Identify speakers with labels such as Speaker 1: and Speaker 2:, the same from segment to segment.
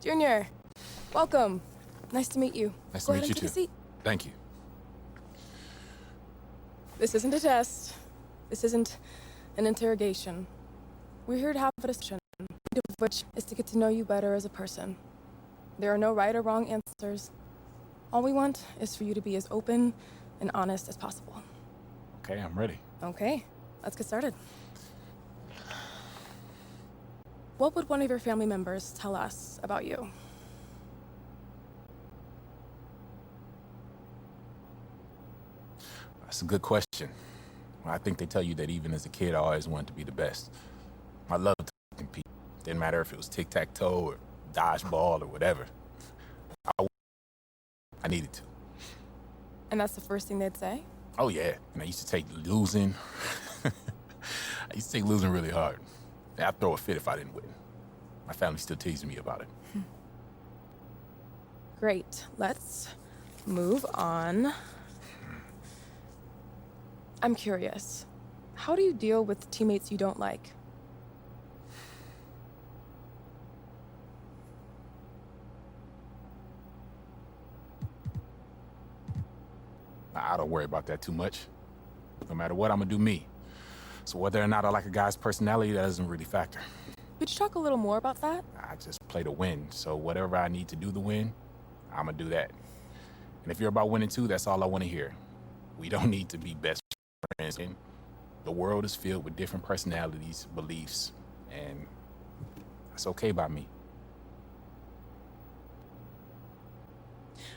Speaker 1: Junior, welcome. Nice to meet you.
Speaker 2: Nice
Speaker 1: Go
Speaker 2: to
Speaker 1: ahead
Speaker 2: meet
Speaker 1: and
Speaker 2: you
Speaker 1: take a
Speaker 2: too.
Speaker 1: seat.
Speaker 2: Thank you.
Speaker 1: This isn't a test. This isn't an interrogation. We're here to have a discussion, the point of which is to get to know you better as a person. There are no right or wrong answers. All we want is for you to be as open and honest as possible.
Speaker 2: Okay, I'm ready.
Speaker 1: Okay, let's get started. What would one of your family members tell us about you?
Speaker 2: That's a good question. Well, I think they tell you that even as a kid, I always wanted to be the best. I loved to compete. Didn't matter if it was tic-tac-toe or dodgeball or whatever. I needed to.
Speaker 1: And that's the first thing they'd say?
Speaker 2: Oh, yeah. And I used to take losing. I used to take losing really hard. I'd throw a fit if I didn't win. My family still teases me about it.
Speaker 1: Great. Let's move on. I'm curious. How do you deal with teammates you don't like?
Speaker 2: I don't worry about that too much. No matter what, I'm gonna do me. So whether or not I like a guy's personality, that doesn't really factor.
Speaker 1: Could you talk a little more about that?
Speaker 2: I just play to win. So whatever I need to do to win, I'm gonna do that. And if you're about winning too, that's all I want to hear. We don't need to be best friends. And the world is filled with different personalities, beliefs, and that's okay by me.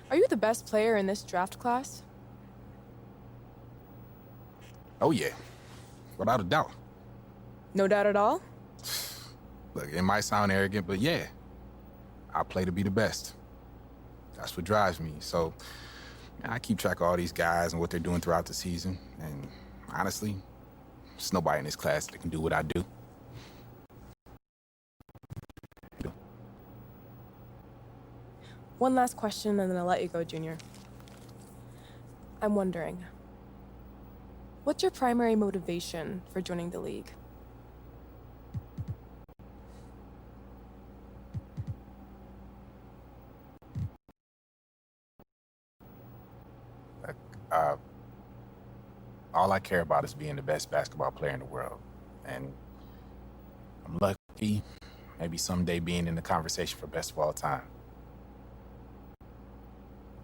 Speaker 1: Are you the best player in this draft class?
Speaker 2: Oh yeah, without a doubt.
Speaker 1: No doubt at all?
Speaker 2: Look, it might sound arrogant, but yeah, I play to be the best. That's what drives me. So I keep track of all these guys and what they're doing throughout the season. And honestly, there's nobody in this class that can do what I do.
Speaker 1: One last question and then I'll let you go, Junior. I'm wondering, what's your primary motivation for joining the league?
Speaker 2: All I care about is being the best basketball player in the world. And I'm lucky, maybe someday being in the conversation for best of all time.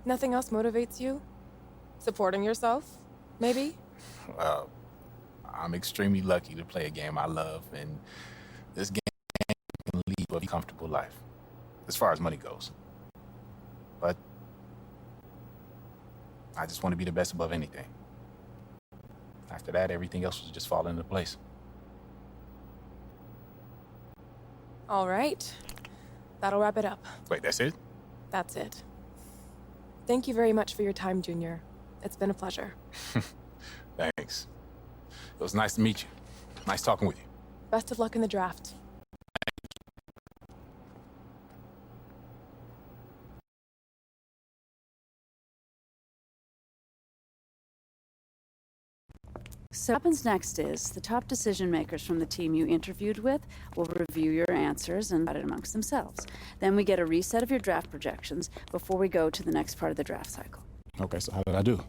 Speaker 1: Nothing else motivates you? Supporting yourself, maybe?
Speaker 2: Well, I'm extremely lucky to play a game I love, and this game can lead to a comfortable life, as far as money goes. But I just want to be the best above anything. After that, everything else will just fall into place.
Speaker 1: All right. That'll wrap it up.
Speaker 2: Wait, that's it?
Speaker 1: That's it. Thank you very much for your time, Junior. It's been a pleasure.
Speaker 2: Thanks. It was nice to meet you. Nice talking with you.
Speaker 1: Best of luck in the draft.
Speaker 3: So what happens next is the top decision makers from the team you interviewed with will review your answers and divide it amongst themselves. Then we get a reset of your draft projections before we go to the next part of the draft cycle.
Speaker 2: Okay, so how did I do?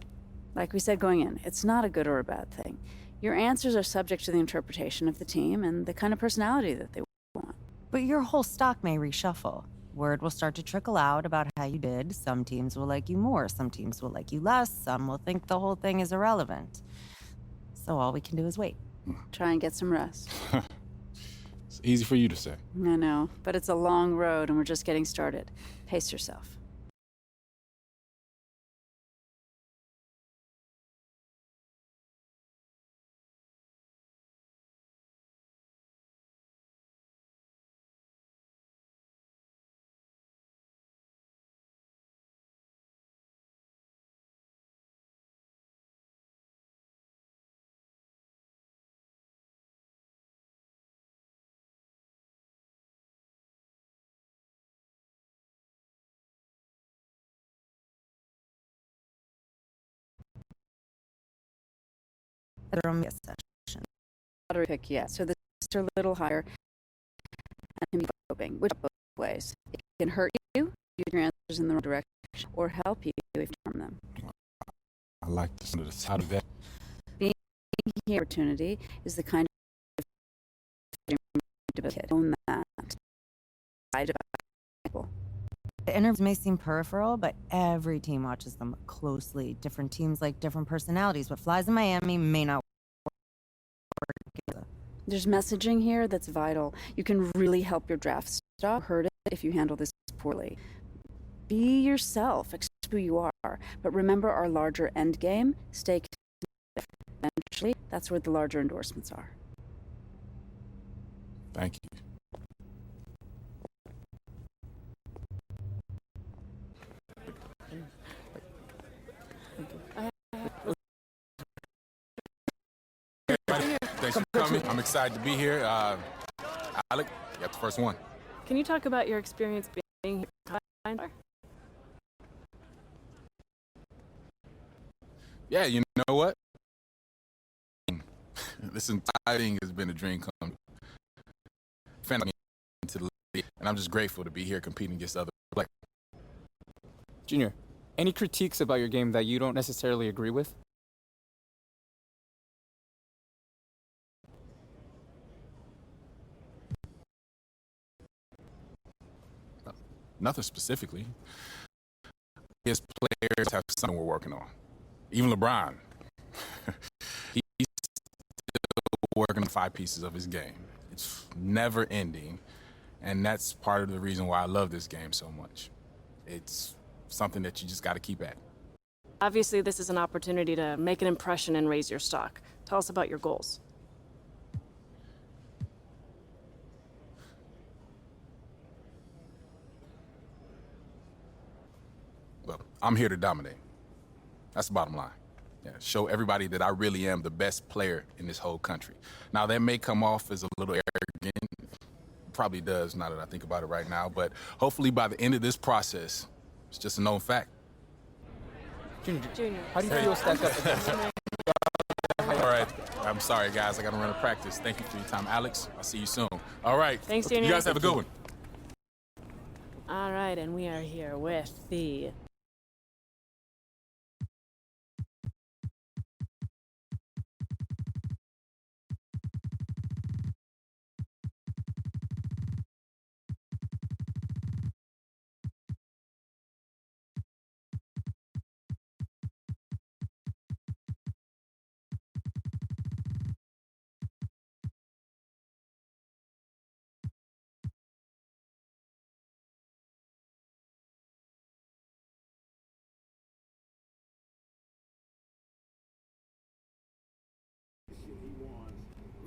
Speaker 3: Like we said going in, it's not a good or a bad thing. Your answers are subject to the interpretation of the team and the kind of personality that they want.
Speaker 4: But your whole stock may reshuffle. Word will start to trickle out about how you did. Some teams will like you more, some teams will like you less, some will think the whole thing is irrelevant. So all we can do is wait.
Speaker 3: Try and get some rest.
Speaker 2: It's easy for you to say.
Speaker 3: I know, but it's a long road and we're just getting started. Pace yourself.
Speaker 4: Session.
Speaker 3: Lottery pick yet, so this is a little higher and can be probing, which both ways. It can hurt you, use your answers in the wrong direction, or help you if you harm them.
Speaker 2: I like the sound of the side of that.
Speaker 3: Being here opportunity is the kind of kid. Own that. Right about people.
Speaker 4: The interviews may seem peripheral, but every team watches them closely. Different teams like different personalities. What flies in Miami may not work.
Speaker 3: There's messaging here that's vital. You can really help your draft stock hurt it if you handle this poorly. Be yourself, express who you are, but remember our larger end game. Stay connected. Eventually, that's where the larger endorsements are.
Speaker 2: Thank you. Thanks for coming. I'm excited to be here. Alec, you got the first one.
Speaker 5: Can you talk about your experience being here?
Speaker 2: Yeah, you know what? This entire thing has been a dream come into the league, and I'm just grateful to be here competing against other players.
Speaker 6: Junior, any critiques about your game that you don't necessarily agree with?
Speaker 2: Nothing specifically. His players have something we're working on. Even LeBron, he's still working on 5 pieces of his game. It's never ending, and that's part of the reason why I love this game so much. It's something that you just got to keep at.
Speaker 5: Obviously, this is an opportunity to make an impression and raise your stock. Tell us about your goals.
Speaker 2: Well, I'm here to dominate. That's the bottom line. Yeah, show everybody that I really am the best player in this whole country. Now, that may come off as a little arrogant. Probably does, now that I think about it right now. But hopefully by the end of this process, it's just a known fact.
Speaker 6: Junior, how do you feel stacked up against
Speaker 2: All right. I'm sorry, guys. I got to run a practice. Thank you for your time, Alex. I'll see you soon. All right.
Speaker 5: Thanks, Junior.
Speaker 2: You guys have a good one.
Speaker 5: All right, and we are here with the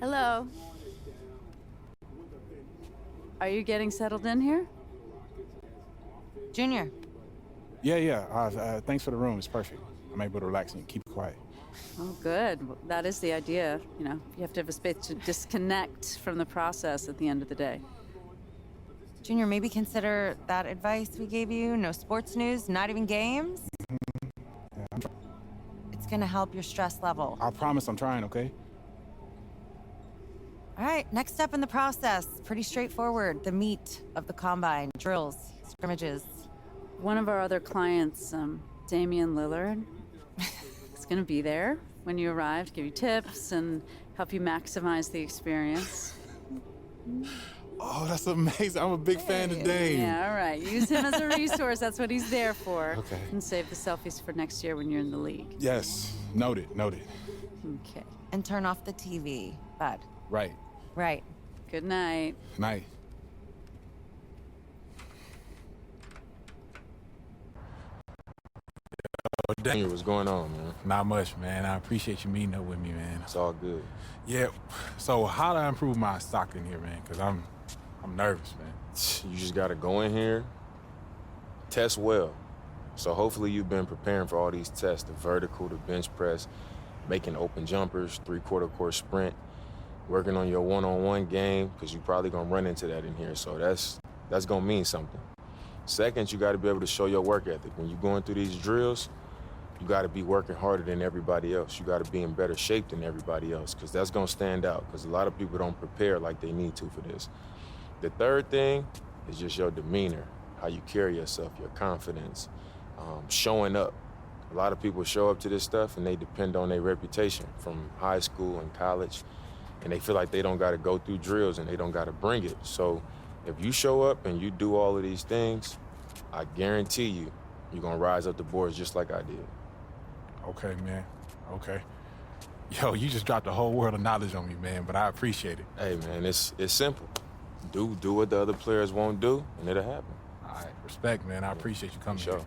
Speaker 3: Hello. Are you getting settled in here?
Speaker 4: Junior.
Speaker 7: Yeah. Thanks for the room. It's perfect. I'm able to relax and keep it quiet.
Speaker 3: Oh, good. Well, that is the idea. You know, you have to have a space to disconnect from the process at the end of the day.
Speaker 4: Junior, maybe consider that advice we gave you. No sports news, not even games.
Speaker 7: Yeah, I'm trying.
Speaker 4: It's gonna help your stress level.
Speaker 7: I promise I'm trying, okay?
Speaker 4: All right, next step in the process. Pretty straightforward. The meat of the combine, drills, scrimmages.
Speaker 3: One of our other clients, Damian Lillard, is going to be there when you arrive to give you tips and help you maximize the experience.
Speaker 7: Oh, that's amazing. I'm a big fan of Dame.
Speaker 3: Yeah, all right. Use him as a resource. That's what he's there for.
Speaker 7: Okay.
Speaker 3: And save the selfies for next year when you're in the league.
Speaker 7: Yes. Noted.
Speaker 3: Okay.
Speaker 4: And turn off the TV, bud.
Speaker 7: Right.
Speaker 4: Right.
Speaker 3: Good night.
Speaker 7: Night.
Speaker 8: Daniel, what's going on, man?
Speaker 2: Not much, man. I appreciate you meeting up with me, man.
Speaker 8: It's all good.
Speaker 2: Yeah. So how do I improve my stock in here, man? Because I'm nervous, man.
Speaker 8: You just gotta go in here, test well. So hopefully you've been preparing for all these tests, the vertical, the bench press, making open jumpers, 3/4 court sprint, working on your one-on-one game, because you're probably gonna run into that in here. So that's gonna mean something. Second, you gotta be able to show your work ethic. When you're going through these drills, you gotta be working harder than everybody else. You gotta be in better shape than everybody else, because that's gonna stand out, because a lot of people don't prepare like they need to for this. The third thing It's just your demeanor, how you carry yourself, your confidence, showing up. A lot of people show up to this stuff and they depend on their reputation from high school and college, and they feel like they don't got to go through drills and they don't got to bring it. So if you show up and you do all of these things, I guarantee you, you're going to rise up the boards just like I did.
Speaker 2: Okay, man. Okay. Yo, you just dropped a whole world of knowledge on me, man, but I appreciate it.
Speaker 8: Hey, man, it's simple. Do what the other players won't do, and it'll happen.
Speaker 2: All right, respect, man. I appreciate you coming
Speaker 8: Sure.
Speaker 2: here.